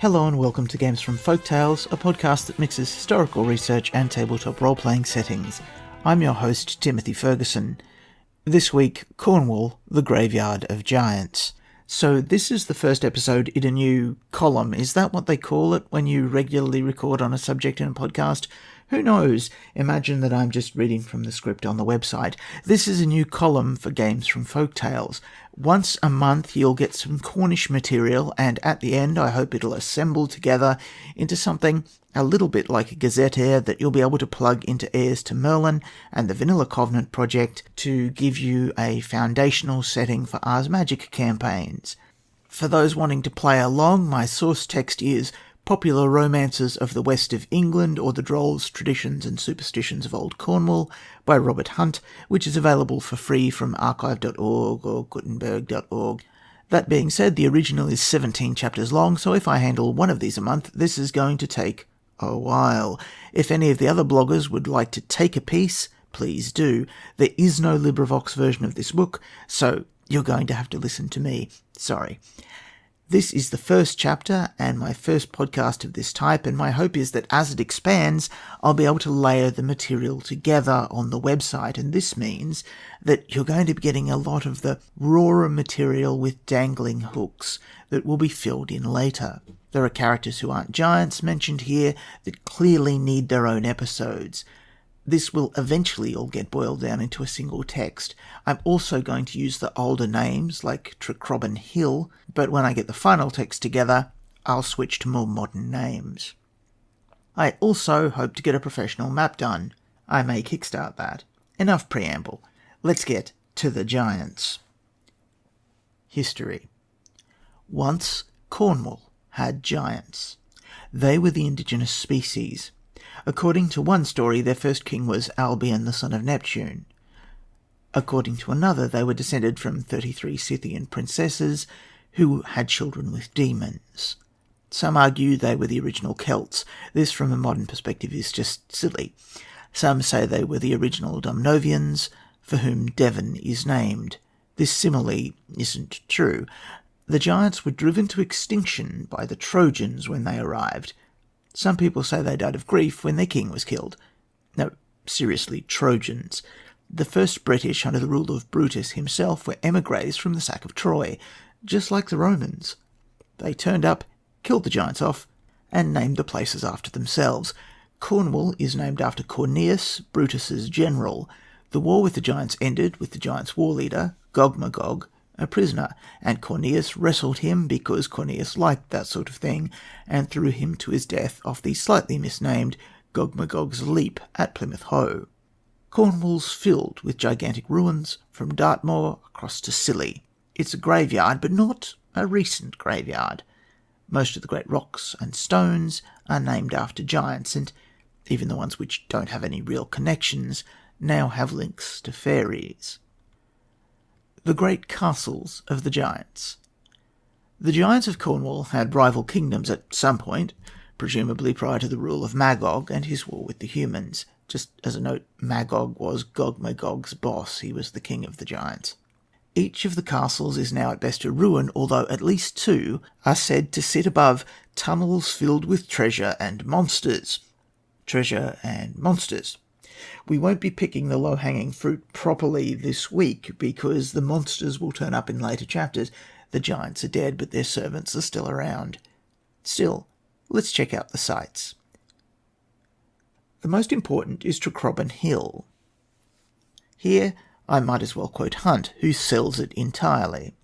Hello and welcome to Games from Folktales, a podcast that mixes historical research and tabletop role-playing settings. I'm your host, Timothy Ferguson. This week, Cornwall, the Graveyard of Giants. So this is the first episode in a new column. Is that what they call it when you regularly record on a subject in a podcast? Who knows? Imagine that I'm just reading from the script on the website. This is a new column for Games from Folktales. Once a month you'll get some Cornish material, and at the end I hope it'll assemble together into something a little bit like a gazetteer that you'll be able to plug into Heirs to Merlin and the Vanilla Covenant project to give you a foundational setting for Ars Magica campaigns. For those wanting to play along, my source text is Popular Romances of the West of England, or the Drolls, Traditions and Superstitions of Old Cornwall by Robert Hunt, which is available for free from archive.org or gutenberg.org. That being said, the original is 17 chapters long, so if I handle one of these a month, this is going to take a while. If any of the other bloggers would like to take a piece, please do. There is no LibriVox version of this book, so you're going to have to listen to me. Sorry. This is the first chapter and my first podcast of this type, and my hope is that as it expands, I'll be able to layer the material together on the website, and this means that you're going to be getting a lot of the rawer material with dangling hooks that will be filled in later. There are characters who aren't giants mentioned here that clearly need their own episodes. This will eventually all get boiled down into a single text. I'm also going to use the older names like Tricrobin Hill, but when I get the final text together, I'll switch to more modern names. I also hope to get a professional map done. I may kickstart that. Enough preamble. Let's get to the giants. History. Once, Cornwall had giants. They were the indigenous species. According to one story, their first king was Albion, the son of Neptune. According to another, they were descended from 33 Scythian princesses who had children with demons. Some argue they were the original Celts. This, from a modern perspective, is just silly. Some say they were the original Dumnovians, for whom Devon is named. This simile isn't true. The giants were driven to extinction by the Trojans when they arrived. Some people say they died of grief when their king was killed. No, seriously, Trojans. The first British under the rule of Brutus himself were emigres from the sack of Troy, just like the Romans. They turned up, killed the giants off, and named the places after themselves. Cornwall is named after Corneus, Brutus's general. The war with the giants ended with the giants' war leader, Gog-Magog, a prisoner, and Corneus wrestled him because Corneus liked that sort of thing, and threw him to his death off the slightly misnamed Gog-Magog's Leap at Plymouth Hoe. Cornwall's filled with gigantic ruins, from Dartmoor across to Scilly. It's a graveyard, but not a recent graveyard. Most of the great rocks and stones are named after giants, and even the ones which don't have any real connections now have links to fairies. The great castles of the giants. The giants of Cornwall had rival kingdoms at some point, presumably prior to the rule of Magog and his war with the humans. Just as a note, Magog was Gog-Magog's boss. He was the king of the giants. Each of the castles is now at best a ruin, although at least two are said to sit above tunnels filled with treasure and monsters. Treasure and monsters. We won't be picking the low-hanging fruit properly this week because the monsters will turn up in later chapters. The giants are dead, but their servants are still around. Still, let's check out the sites. The most important is Tricrobin Hill. Here, I might as well quote Hunt, who sells it entirely.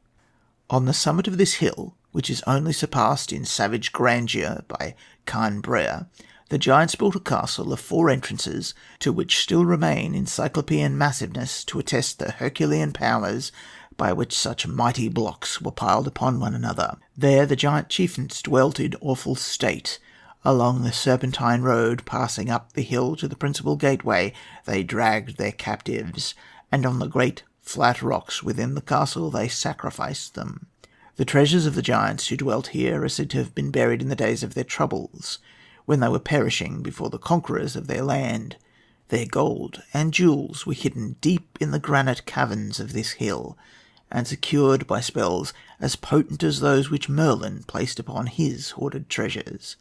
On the summit of this hill, which is only surpassed in savage grandeur by Cain Brea, the giants built a castle of 4 entrances, to which still remain in cyclopean massiveness to attest the Herculean powers by which such mighty blocks were piled upon one another. There the giant chieftains dwelt in awful state. Along the serpentine road, passing up the hill to the principal gateway, they dragged their captives, and on the great flat rocks within the castle they sacrificed them. The treasures of the giants who dwelt here are said to have been buried in the days of their troubles, when they were perishing before the conquerors of their land. Their gold and jewels were hidden deep in the granite caverns of this hill, and secured by spells as potent as those which Merlin placed upon his hoarded treasures.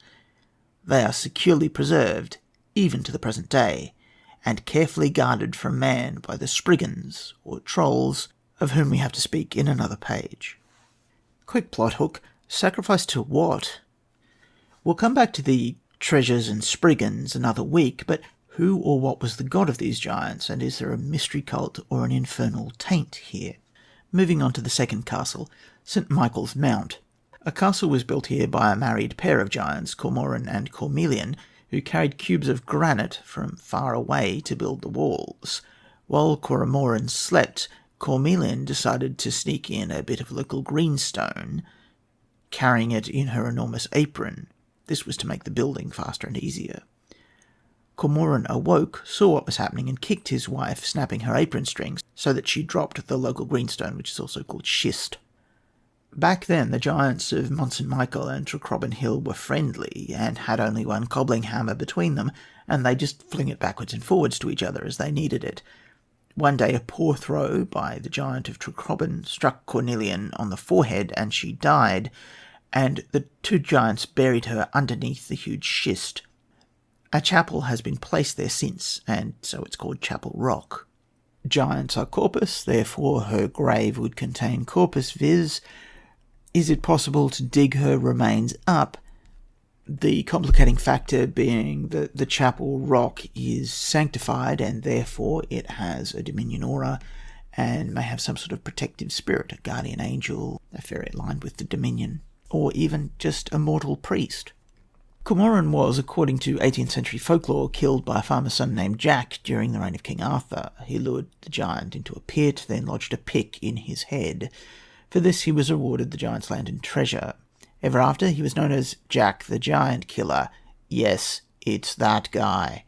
They are securely preserved, even to the present day, and carefully guarded from man by the Spriggans, or trolls, of whom we have to speak in another page. Quick plot hook. Sacrifice to what? We'll come back to the treasures and Spriggans another week, but who or what was the god of these giants, and is there a mystery cult or an infernal taint here? Moving on to the second castle, St. Michael's Mount. A castle was built here by a married pair of giants, Cormoran and Cormelian, who carried cubes of granite from far away to build the walls. While Cormoran slept, Cormelian decided to sneak in a bit of local greenstone, carrying it in her enormous apron. This was to make the building faster and easier. Cormoran awoke, saw what was happening, and kicked his wife, snapping her apron strings so that she dropped the local greenstone, which is also called schist. Back then, the giants of Mont St. Michael and Tracroban Hill were friendly, and had only one cobbling hammer between them, and they just fling it backwards and forwards to each other as they needed it. One day, a poor throw by the giant of Tracroban struck Cornelian on the forehead, and she died, and the two giants buried her underneath the huge schist. A chapel has been placed there since, and so it's called Chapel Rock. Giants are corpus, therefore her grave would contain corpus, viz. Is it possible to dig her remains up? The complicating factor being that the Chapel Rock is sanctified, and therefore it has a dominion aura, and may have some sort of protective spirit, a guardian angel, a fairy aligned with the dominion, or even just a mortal priest. Cormoran was, according to 18th century folklore, killed by a farmer's son named Jack during the reign of King Arthur. He lured the giant into a pit, then lodged a pick in his head. For this he was awarded the giant's land and treasure. Ever after, he was known as Jack the Giant Killer. Yes, it's that guy.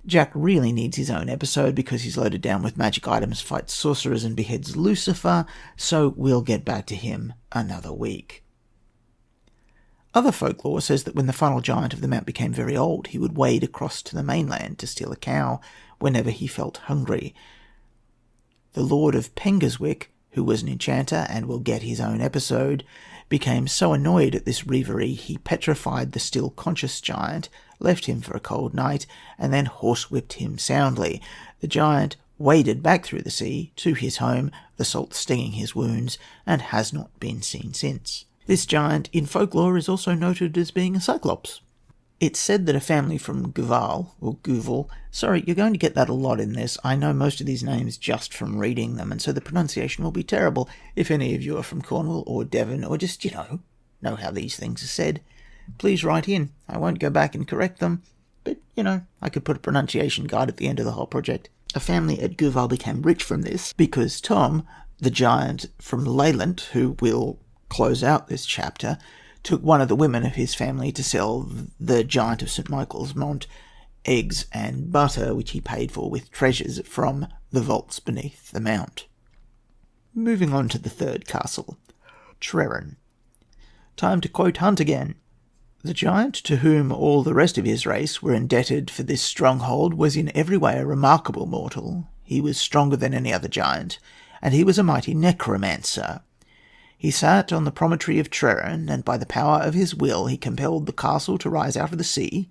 Jack really needs his own episode because he's loaded down with magic items, fights sorcerers, and beheads Lucifer, so we'll get back to him another week. Other folklore says that when the final giant of the mount became very old, he would wade across to the mainland to steal a cow whenever he felt hungry. The Lord of Pengerswick, who was an enchanter and will get his own episode, became so annoyed at this reverie he petrified the still conscious giant, left him for a cold night, and then horsewhipped him soundly. The giant waded back through the sea to his home, the salt stinging his wounds, and has not been seen since. This giant in folklore is also noted as being a cyclops. It's said that a family from Guval, or Guval, sorry, you're going to get that a lot in this. I know most of these names just from reading them, and so the pronunciation will be terrible. If any of you are from Cornwall or Devon, or just, know how these things are said, please write in. I won't go back and correct them, but, I could put a pronunciation guide at the end of the whole project. A family at Guval became rich from this because Tom, the giant from Leyland, who will close out this chapter, took one of the women of his family to sell the giant of St. Michael's Mount eggs and butter, which he paid for with treasures from the vaults beneath the mount. Moving on to the third castle, Trerran. Time to quote Hunt again. The giant to whom all the rest of his race were indebted for this stronghold was in every way a remarkable mortal. He was stronger than any other giant, and he was a mighty necromancer. He sat on the promontory of Trerran, and by the power of his will he compelled the castle to rise out of the sea.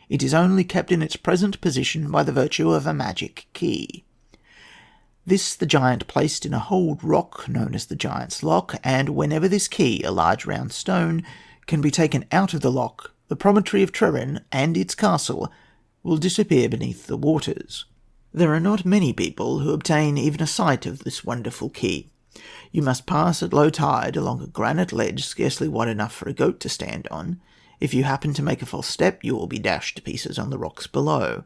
It is only kept in its present position by the virtue of a magic key. This the giant placed in a hold rock known as the Giant's Lock, and whenever this key, a large round stone, can be taken out of the lock, the promontory of Trerran and its castle will disappear beneath the waters. There are not many people who obtain even a sight of this wonderful key. You must pass at low tide along a granite ledge scarcely wide enough for a goat to stand on. If you happen to make a false step, you will be dashed to pieces on the rocks below.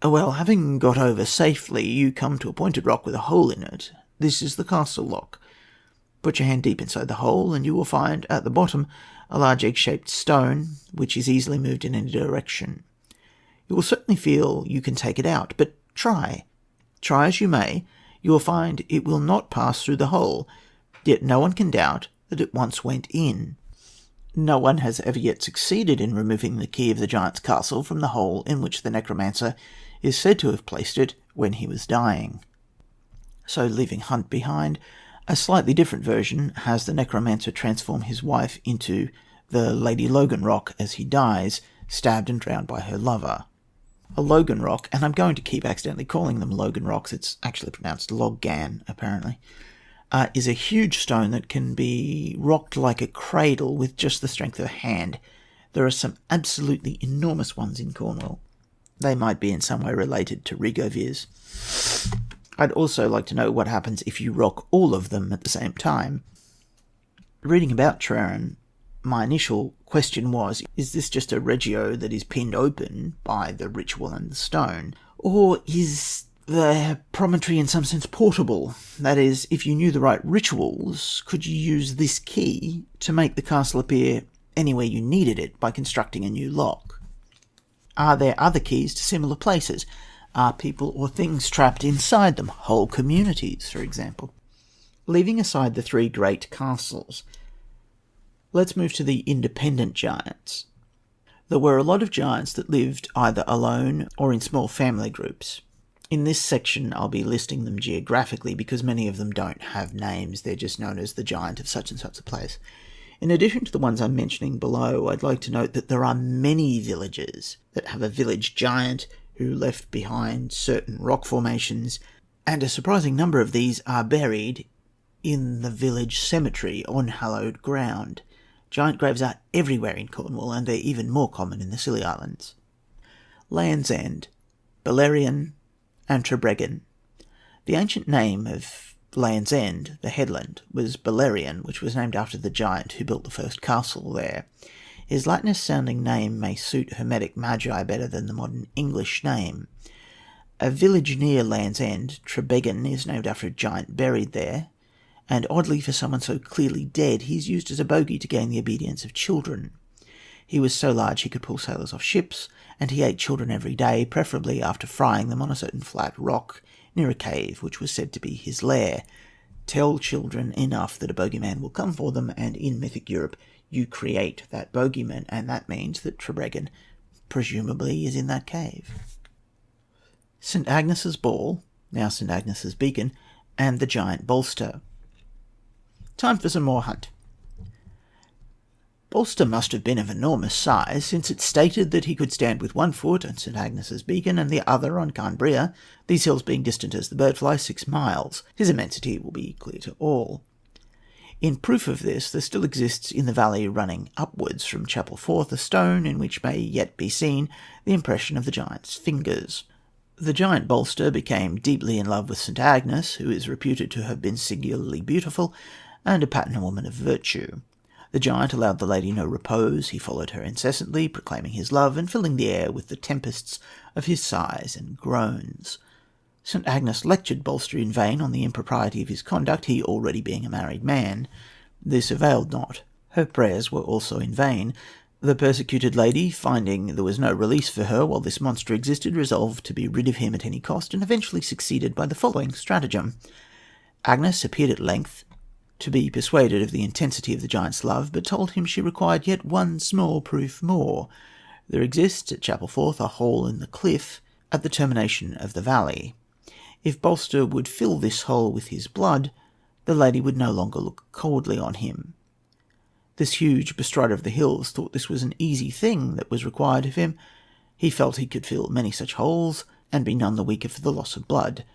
Well, having got over safely, you come to a pointed rock with a hole in it. This is the castle lock. Put your hand deep inside the hole, and you will find at the bottom a large egg-shaped stone, which is easily moved in any direction. You will certainly feel you can take it out, but try. Try as you may, you will find it will not pass through the hole, yet no one can doubt that it once went in. No one has ever yet succeeded in removing the key of the giant's castle from the hole in which the necromancer is said to have placed it when he was dying. So, leaving Hunt behind, A slightly different version has the necromancer transform his wife into the Lady Logan Rock as he dies, stabbed and drowned by her lover. A Logan Rock, and I'm going to keep accidentally calling them Logan Rocks, it's actually pronounced Loggan, apparently, is a huge stone that can be rocked like a cradle with just the strength of a hand. There are some absolutely enormous ones in Cornwall. They might be in some way related to Rigoviers. I'd also like to know what happens if you rock all of them at the same time. Reading about Trerran, my initial question was, is this just a regio that is pinned open by the ritual and the stone? Or is the promontory in some sense portable? That is, if you knew the right rituals, could you use this key to make the castle appear anywhere you needed it by constructing a new lock? Are there other keys to similar places? Are people or things trapped inside them? Whole communities, for example. Leaving aside the three great castles, let's move to the independent giants. There were a lot of giants that lived either alone or in small family groups. In this section, I'll be listing them geographically because many of them don't have names. They're just known as the giant of such and such a place. In addition to the ones I'm mentioning below, I'd like to note that there are many villages that have a village giant who left behind certain rock formations, and a surprising number of these are buried in the village cemetery on hallowed ground. Giant graves are everywhere in Cornwall, and they're even more common in the Scilly Islands. Land's End, Beleriand, and Trebreggan. The ancient name of Land's End, the headland, was Beleriand, which was named after the giant who built the first castle there. His Latinist-sounding name may suit Hermetic Magi better than the modern English name. A village near Land's End, Trebreggan, is named after a giant buried there, and oddly for someone so clearly dead, he's used as a bogey to gain the obedience of children. He was so large he could pull sailors off ships, and he ate children every day, preferably after frying them on a certain flat rock near a cave, which was said to be his lair. Tell children enough that a bogeyman will come for them, and in mythic Europe, you create that bogeyman, and that means that Trebreggan presumably is in that cave. St. Agnes's Ball, now St. Agnes's Beacon, and the Giant Bolster. Time for some more hunt. Bolster must have been of enormous size, since it's stated that he could stand with one foot on St. Agnes's Beacon and the other on Carnbrea, these hills being distant as the bird fly 6 miles. His immensity will be clear to all. In proof of this, there still exists in the valley running upwards from Chapel Forth a stone in which may yet be seen the impression of the giant's fingers. The giant Bolster became deeply in love with St. Agnes, who is reputed to have been singularly beautiful and a pattern woman of virtue. The giant allowed the lady no repose. He followed her incessantly, proclaiming his love and filling the air with the tempests of his sighs and groans. St. Agnes lectured Bolster in vain on the impropriety of his conduct, he already being a married man. This availed not. Her prayers were also in vain. The persecuted lady, finding there was no release for her while this monster existed, resolved to be rid of him at any cost, and eventually succeeded by the following stratagem. Agnes appeared at length to be persuaded of the intensity of the giant's love, but told him she required yet one small proof more. There exists at Chapel Forth a hole in the cliff at the termination of the valley. If Bolster would fill this hole with his blood, the lady would no longer look coldly on him. This huge bestrider of the hills thought this was an easy thing that was required of him. He felt he could fill many such holes, and be none the weaker for the loss of blood.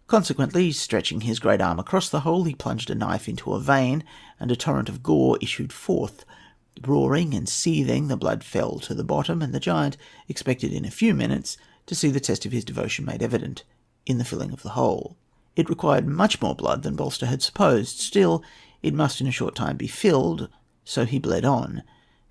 Consequently, stretching his great arm across the hole, he plunged a knife into a vein, and a torrent of gore issued forth. Roaring and seething, the blood fell to the bottom, and the giant expected in a few minutes to see the test of his devotion made evident in the filling of the hole. It required much more blood than Bolster had supposed. Still, it must in a short time be filled, so he bled on.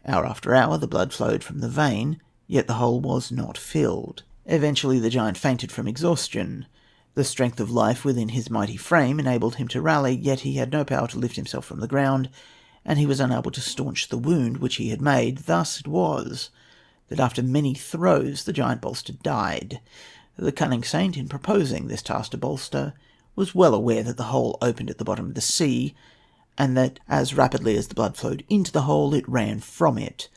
Hour after hour the blood flowed from the vein, yet the hole was not filled. Eventually the giant fainted from exhaustion. The strength of life within his mighty frame enabled him to rally, yet he had no power to lift himself from the ground, and he was unable to staunch the wound which he had made. Thus it was that after many throes the giant Bolster died. The cunning saint, in proposing this task to Bolster, was well aware that the hole opened at the bottom of the sea, and that as rapidly as the blood flowed into the hole, it ran from it.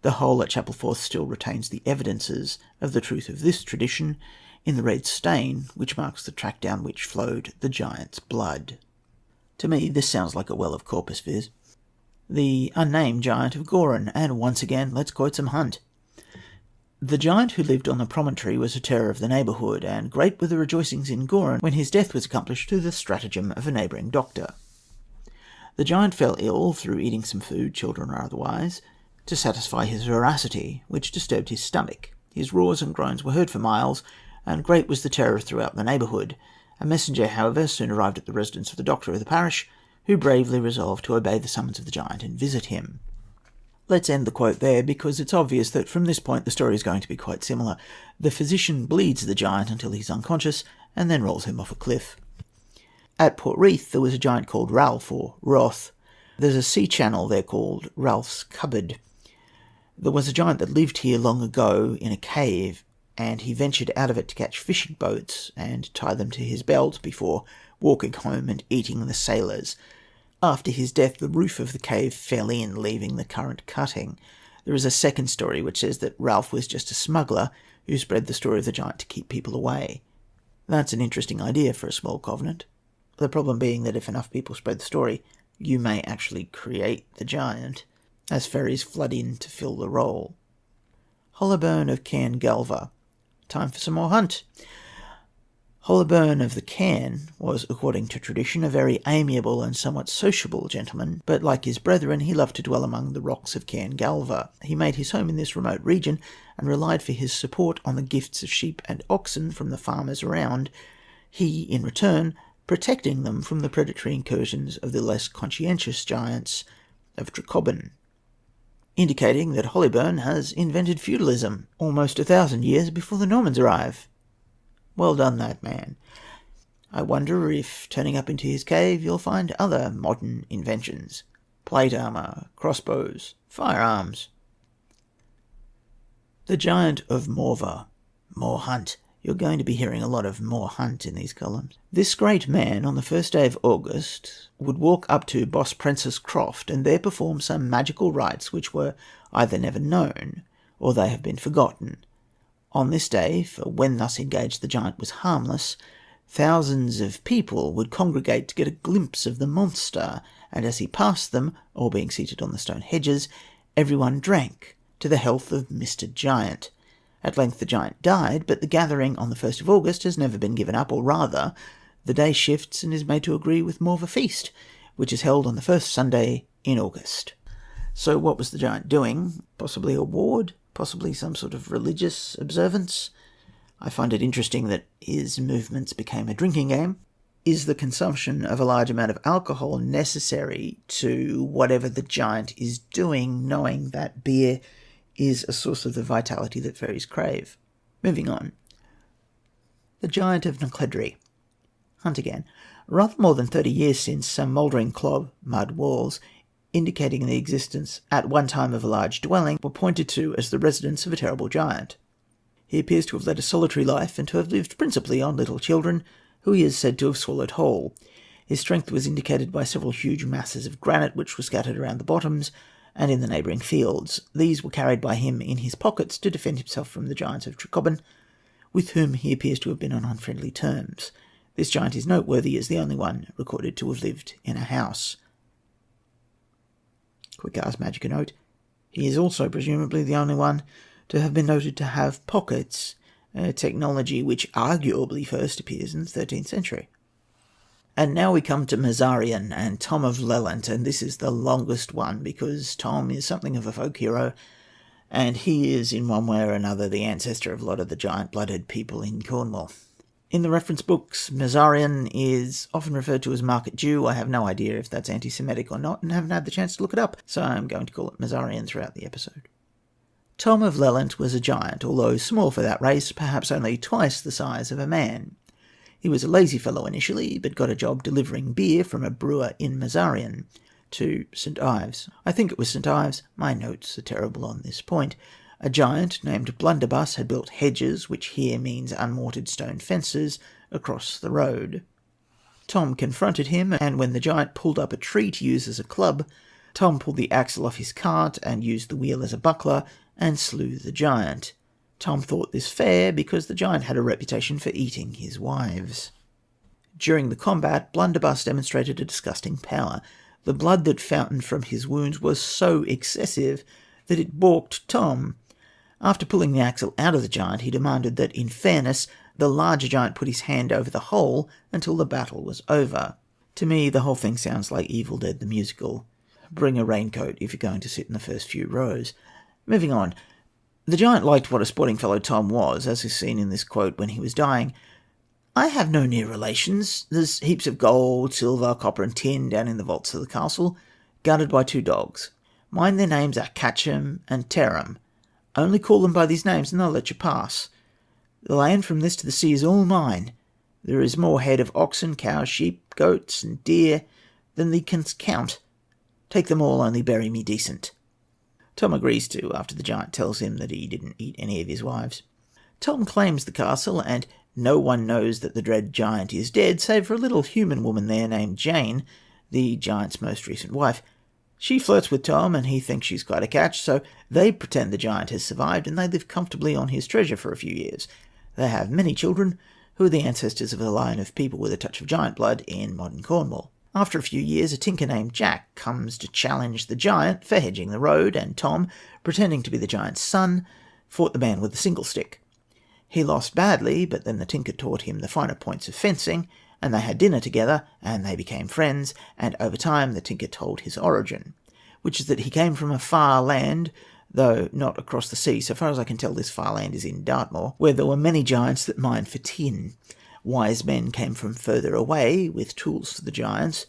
The hole at Chapel Forth still retains the evidences of the truth of this tradition in the red stain which marks the track down which flowed the giant's blood. To me, this sounds like a well of corpus viz. The unnamed giant of Gorin, and once again, let's quote some Hunt. The giant who lived on the promontory was a terror of the neighbourhood, and great were the rejoicings in Gorin when his death was accomplished through the stratagem of a neighbouring doctor. The giant fell ill through eating some food, children or otherwise, to satisfy his voracity, which disturbed his stomach. His roars and groans were heard for miles, and great was the terror throughout the neighbourhood. A messenger, however, soon arrived at the residence of the doctor of the parish, who bravely resolved to obey the summons of the giant and visit him. Let's end the quote there, because it's obvious that from this point the story is going to be quite similar. The physician bleeds the giant until he's unconscious, and then rolls him off a cliff. At Port Reith there was a giant called Ralph, or Roth. There's a sea channel there called Ralph's Cupboard. There was a giant that lived here long ago in a cave, and he ventured out of it to catch fishing boats and tie them to his belt before walking home and eating the sailors. After his death, the roof of the cave fell in, leaving the current cutting. There is a second story which says that Ralph was just a smuggler who spread the story of the giant to keep people away. That's an interesting idea for a small covenant. The problem being that if enough people spread the story, you may actually create the giant, as ferries flood in to fill the role. Hollyburn of Cairn Galva. Time for some more Hunt. Hollyburn of the Cairn was, according to tradition, a very amiable and somewhat sociable gentleman, but like his brethren, he loved to dwell among the rocks of Cairn Galva. He made his home in this remote region, and relied for his support on the gifts of sheep and oxen from the farmers around, he, in return, protecting them from the predatory incursions of the less conscientious giants of Tricobin, indicating that Hollyburn has invented feudalism almost 1,000 years before the Normans arrive. Well done, that man. I wonder if, turning up into his cave, you'll find other modern inventions. Plate armour, crossbows, firearms. The Giant of Morva. More Hunt. You're going to be hearing a lot of more Hunt in these columns. This great man, on the first day of August, would walk up to Boss Princess Croft and there perform some magical rites which were either never known, or they have been forgotten. On this day, for when thus engaged the giant was harmless, thousands of people would congregate to get a glimpse of the monster, and as he passed them, all being seated on the stone hedges, everyone drank to the health of Mr. Giant. At length the giant died, but the gathering on the 1st of August has never been given up, or rather, the day shifts and is made to agree with more of a feast, which is held on the first Sunday in August. So what was the giant doing? Possibly a ward? Possibly some sort of religious observance? I find it interesting that his movements became a drinking game. Is the consumption of a large amount of alcohol necessary to whatever the giant is doing, knowing that beer is a source of the vitality that fairies crave? Moving on. The Giant of Nacledry. Hunt again. Rather more than 30 years since, some mouldering clog, mud walls, indicating the existence at one time of a large dwelling, were pointed to as the residence of a terrible giant. He appears to have led a solitary life and to have lived principally on little children, who he is said to have swallowed whole. His strength was indicated by several huge masses of granite which were scattered around the bottoms and in the neighbouring fields. These were carried by him in his pockets to defend himself from the giants of Tricobin, with whom he appears to have been on unfriendly terms. This giant is noteworthy as the only one recorded to have lived in a house. Quick Ask Magic a note. He is also presumably the only one to have been noted to have pockets, a technology which arguably first appears in the 13th century. And now we come to Mazarian and Tom of Lelant, and this is the longest one because Tom is something of a folk hero, and he is in one way or another the ancestor of a lot of the giant-blooded people in Cornwall. In the reference books, Mazarian is often referred to as Market Jew. I have no idea if that's anti-Semitic or not, and haven't had the chance to look it up, so I'm going to call it Mazarian throughout the episode. Tom of Lelant was a giant, although small for that race, perhaps only twice the size of a man. He was a lazy fellow initially, but got a job delivering beer from a brewer in Mazarian to St. Ives. I think it was St. Ives. My notes are terrible on this point. A giant named Blunderbuss had built hedges, which here means unmortared stone fences, across the road. Tom confronted him, and when the giant pulled up a tree to use as a club, Tom pulled the axle off his cart and used the wheel as a buckler and slew the giant. Tom thought this fair because the giant had a reputation for eating his wives. During the combat, Blunderbuss demonstrated a disgusting power. The blood that fountained from his wounds was so excessive that it balked Tom. After pulling the axle out of the giant, he demanded that, in fairness, the larger giant put his hand over the hole until the battle was over. To me, the whole thing sounds like Evil Dead the musical. Bring a raincoat if you're going to sit in the first few rows. Moving on. The giant liked what a sporting fellow Tom was, as is seen in this quote when he was dying. "I have no near relations. There's heaps of gold, silver, copper and tin down in the vaults of the castle, guarded by 2 dogs. Mind their names are Catchem and Terem. Only call them by these names and they'll let you pass. The land from this to the sea is all mine. There is more head of oxen, cows, sheep, goats and deer than thee canst count. Take them all, only bury me decent." Tom agrees to, after the giant tells him that he didn't eat any of his wives. Tom claims the castle, and no one knows that the dread giant is dead, save for a little human woman there named Jane, the giant's most recent wife. She flirts with Tom, and he thinks she's quite a catch, so they pretend the giant has survived, and they live comfortably on his treasure for a few years. They have many children, who are the ancestors of a line of people with a touch of giant blood in modern Cornwall. After a few years, a tinker named Jack comes to challenge the giant for hedging the road, and Tom, pretending to be the giant's son, fought the man with the single stick. He lost badly, but then the tinker taught him the finer points of fencing, and they had dinner together, and they became friends, and over time the tinker told his origin, which is that he came from a far land, though not across the sea. So far as I can tell, this far land is in Dartmoor, where there were many giants that mined for tin. Wise men came from further away with tools for the giants,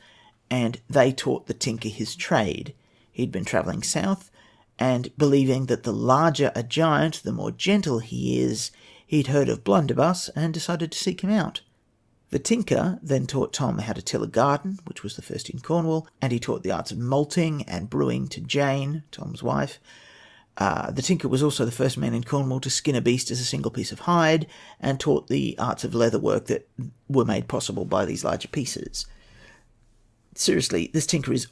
and they taught the tinker his trade. He'd been travelling south, and believing that the larger a giant, the more gentle he is, he'd heard of Blunderbuss and decided to seek him out. The tinker then taught Tom how to till a garden, which was the first in Cornwall, and he taught the arts of malting and brewing to Jane, Tom's wife. The tinker was also the first man in Cornwall to skin a beast as a single piece of hide, and taught the arts of leather work that were made possible by these larger pieces. Seriously, this tinker is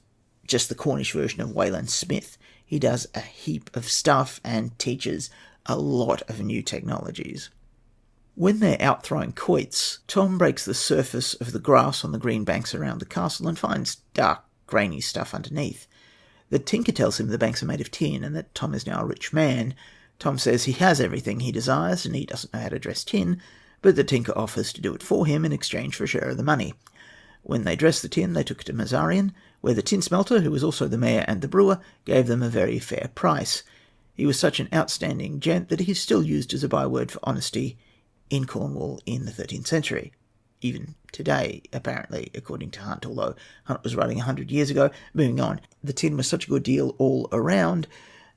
just the Cornish version of Wayland Smith. He does a heap of stuff and teaches a lot of new technologies. When they're out throwing quoits, Tom breaks the surface of the grass on the green banks around the castle and finds dark, grainy stuff underneath. The tinker tells him the banks are made of tin and that Tom is now a rich man. Tom says he has everything he desires and he doesn't know how to dress tin, but the tinker offers to do it for him in exchange for a share of the money. When they dressed the tin, they took it to Mazarian, where the tin smelter, who was also the mayor and the brewer, gave them a very fair price. He was such an outstanding gent that he is still used as a byword for honesty in Cornwall in the 13th century. Even today, apparently, according to Hunt, although Hunt was writing 100 years ago. Moving on, the tin was such a good deal all around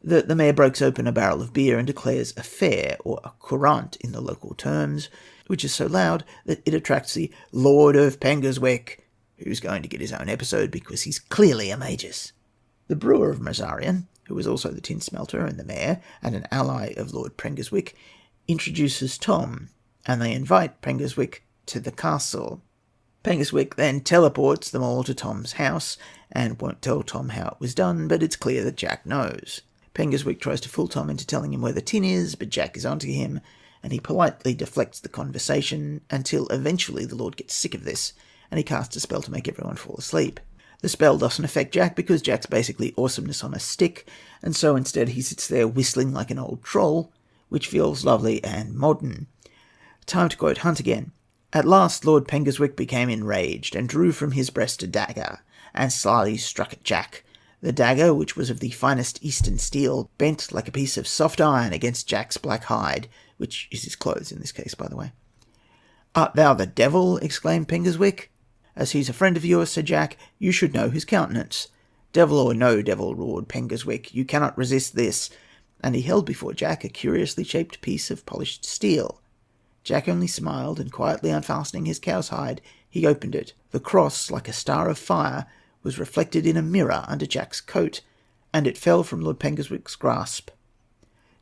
that the mayor breaks open a barrel of beer and declares a fair, or a courant in the local terms, which is so loud that it attracts the Lord of Pengerswick, who's going to get his own episode because he's clearly a magus. The brewer of Mazarian, who was also the tin smelter and the mayor, and an ally of Lord Pengerswick, introduces Tom, and they invite Pengerswick to the castle. Pengerswick then teleports them all to Tom's house, and won't tell Tom how it was done, but it's clear that Jack knows. Pengerswick tries to fool Tom into telling him where the tin is, but Jack is onto him, and he politely deflects the conversation until eventually the Lord gets sick of this, and he casts a spell to make everyone fall asleep. The spell doesn't affect Jack because Jack's basically awesomeness on a stick, and so instead he sits there whistling like an old troll, which feels lovely and modern. Time to quote Hunt again. At last Lord Pengerswick became enraged, and drew from his breast a dagger, and slyly struck at Jack. The dagger, which was of the finest eastern steel, bent like a piece of soft iron against Jack's black hide, which is his clothes in this case, by the way. "Art thou the devil?" exclaimed Pengerswick. "As he's a friend of yours," said Jack, "you should know his countenance. Devil or no devil, roared Pengerswick, you cannot resist this." And he held before Jack a curiously shaped piece of polished steel. Jack only smiled, and quietly unfastening his cow's hide, he opened it. The cross, like a star of fire, was reflected in a mirror under Jack's coat, and it fell from Lord Pengerswick's grasp.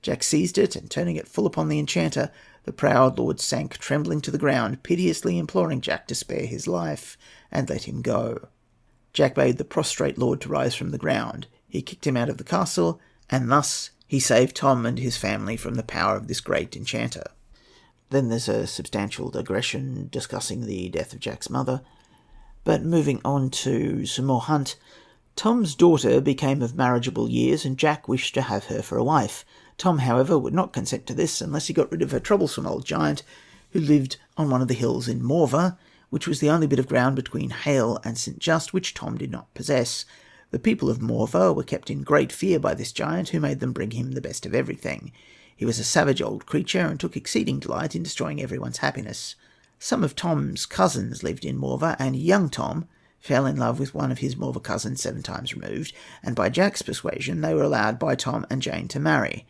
Jack seized it, and turning it full upon the enchanter, the proud lord sank trembling to the ground, piteously imploring Jack to spare his life, and let him go. Jack bade the prostrate lord to rise from the ground. He kicked him out of the castle, and thus he saved Tom and his family from the power of this great enchanter. Then there's a substantial digression discussing the death of Jack's mother. But moving on to some more hunt, Tom's daughter became of marriageable years, and Jack wished to have her for a wife. Tom, however, would not consent to this unless he got rid of a troublesome old giant who lived on one of the hills in Morva, which was the only bit of ground between Hale and St. Just which Tom did not possess. The people of Morva were kept in great fear by this giant, who made them bring him the best of everything. He was a savage old creature, and took exceeding delight in destroying everyone's happiness. Some of Tom's cousins lived in Morva, and young Tom fell in love with one of his Morva cousins 7 times removed, and by Jack's persuasion they were allowed by Tom and Jane to marry.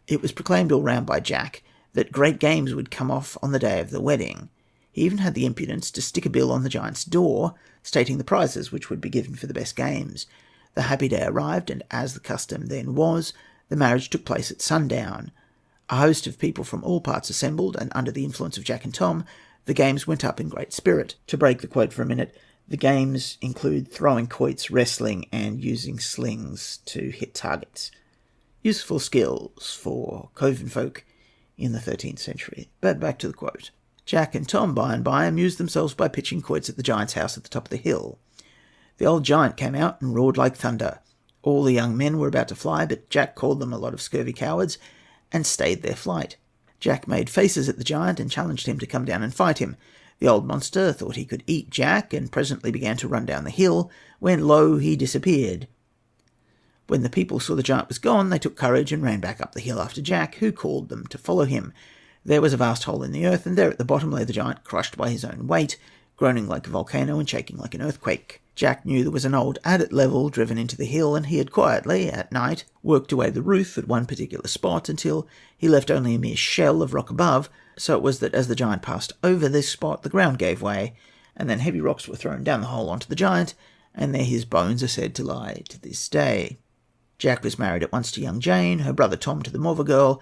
It was proclaimed all round by Jack that great games would come off on the day of the wedding. He even had the impudence to stick a bill on the giant's door, stating the prizes which would be given for the best games. The happy day arrived, and as the custom then was, the marriage took place at sundown. A host of people from all parts assembled, and under the influence of Jack and Tom, the games went up in great spirit. To break the quote for a minute, the games include throwing quoits, wrestling, and using slings to hit targets. Useful skills for coven folk in the 13th century. But back to the quote. Jack and Tom, by and by, amused themselves by pitching quoits at the giant's house at the top of the hill. The old giant came out and roared like thunder. All the young men were about to fly, but Jack called them a lot of scurvy cowards and stayed their flight. Jack made faces at the giant and challenged him to come down and fight him. The old monster thought he could eat Jack, and presently began to run down the hill, when, lo, he disappeared. When the people saw the giant was gone, they took courage and ran back up the hill after Jack, who called them to follow him. There was a vast hole in the earth, and there at the bottom lay the giant, crushed by his own weight, groaning like a volcano and shaking like an earthquake. Jack knew there was an old adit level driven into the hill, and he had quietly, at night, worked away the roof at one particular spot until he left only a mere shell of rock above. So it was that as the giant passed over this spot, the ground gave way, and then heavy rocks were thrown down the hole onto the giant, and there his bones are said to lie to this day. Jack was married at once to young Jane, her brother Tom to the Morva girl,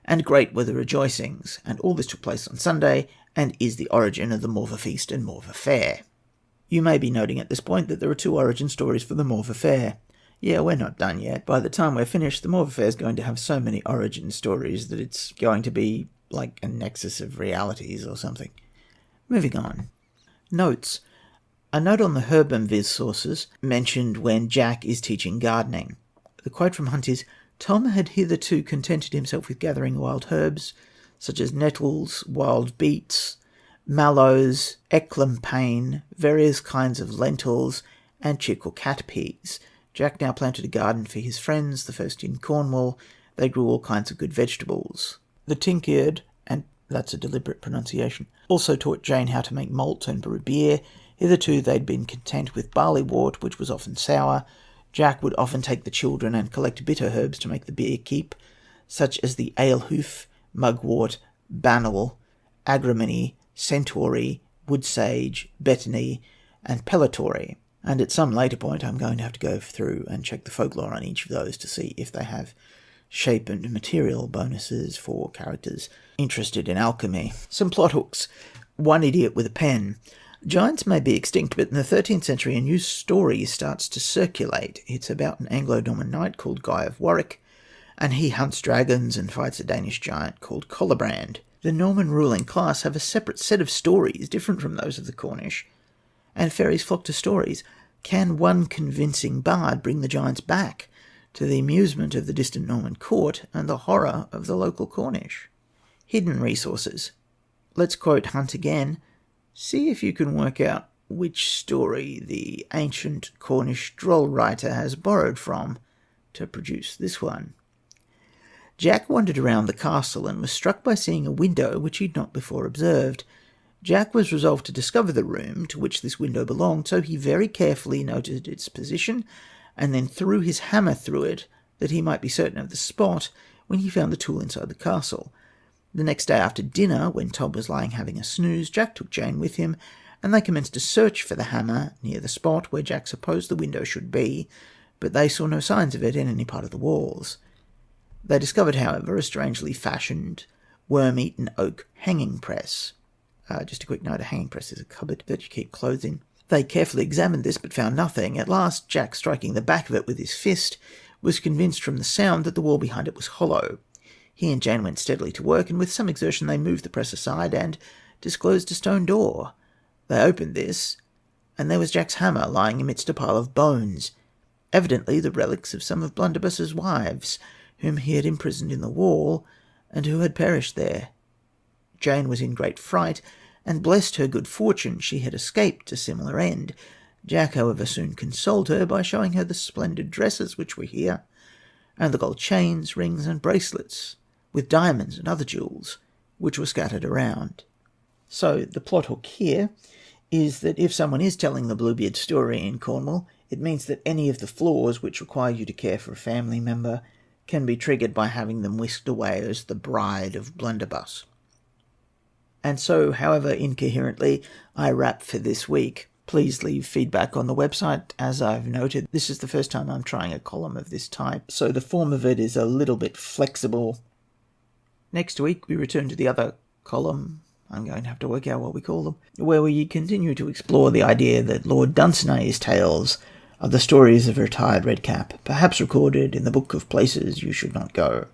and great were the rejoicings, and all this took place on Sunday, and is the origin of the Morva feast and Morva fair. You may be noting at this point that there are 2 origin stories for the Morva fair. Yeah, we're not done yet. By the time we're finished, the Morva fair is going to have so many origin stories that it's going to be like a nexus of realities or something. Moving on. Notes. A note on the Herb and Viz sources mentioned when Jack is teaching gardening. The quote from Hunt is, Tom had hitherto contented himself with gathering wild herbs, such as nettles, wild beets, mallows, eclampane, various kinds of lentils, and chick or cat peas. Jack now planted a garden for his friends, the first in Cornwall. They grew all kinds of good vegetables. The Tinkyard, and that's a deliberate pronunciation, also taught Jane how to make malt and brew beer. Hitherto they'd been content with barley wort, which was often sour. Jack would often take the children and collect bitter herbs to make the beer keep, such as the alehoof, mugwort, bannel, agrimony, centauri, woodsage, betony, and pellitory. And at some later point, I'm going to have to go through and check the folklore on each of those to see if they have shape and material bonuses for characters interested in alchemy. Some plot hooks. One idiot with a pen. Giants may be extinct, but in the 13th century a new story starts to circulate. It's about an Anglo-Norman knight called Guy of Warwick, and he hunts dragons and fights a Danish giant called Colbrand. The Norman ruling class have a separate set of stories different from those of the Cornish, and fairies flock to stories. Can one convincing bard bring the giants back, to the amusement of the distant Norman court and the horror of the local Cornish? Hidden resources. Let's quote Hunt again. See if you can work out which story the ancient Cornish droll writer has borrowed from to produce this one. Jack wandered around the castle and was struck by seeing a window which he had not before observed. Jack was resolved to discover the room to which this window belonged, so he very carefully noted its position, and then threw his hammer through it, that he might be certain of the spot when he found the tool inside the castle. The next day after dinner, when Tom was lying having a snooze, Jack took Jane with him, and they commenced a search for the hammer near the spot where Jack supposed the window should be, but they saw no signs of it in any part of the walls. They discovered, however, a strangely fashioned, worm-eaten oak hanging press. Just a quick note, a hanging press is a cupboard that you keep clothes in. They carefully examined this, but found nothing. At last, Jack, striking the back of it with his fist, was convinced from the sound that the wall behind it was hollow. He and Jane went steadily to work, and with some exertion they moved the press aside and disclosed a stone door. They opened this, and there was Jack's hammer lying amidst a pile of bones, evidently the relics of some of Blunderbus's wives, whom he had imprisoned in the wall, and who had perished there. Jane was in great fright, and blessed her good fortune she had escaped a similar end. Jack, however, soon consoled her by showing her the splendid dresses which were here, and the gold chains, rings, and bracelets, with diamonds and other jewels, which were scattered around. So the plot hook here is that if someone is telling the Bluebeard story in Cornwall, it means that any of the flaws which require you to care for a family member can be triggered by having them whisked away as the bride of Blunderbus. And so, however incoherently I rap for this week, please leave feedback on the website. As I've noted, this is the first time I'm trying a column of this type, so the form of it is a little bit flexible. Next week, we return to the other column. I'm going to have to work out what we call them, where we continue to explore the idea that Lord Dunsinay's tales are the stories of a retired redcap, perhaps recorded in the book of places you should not go.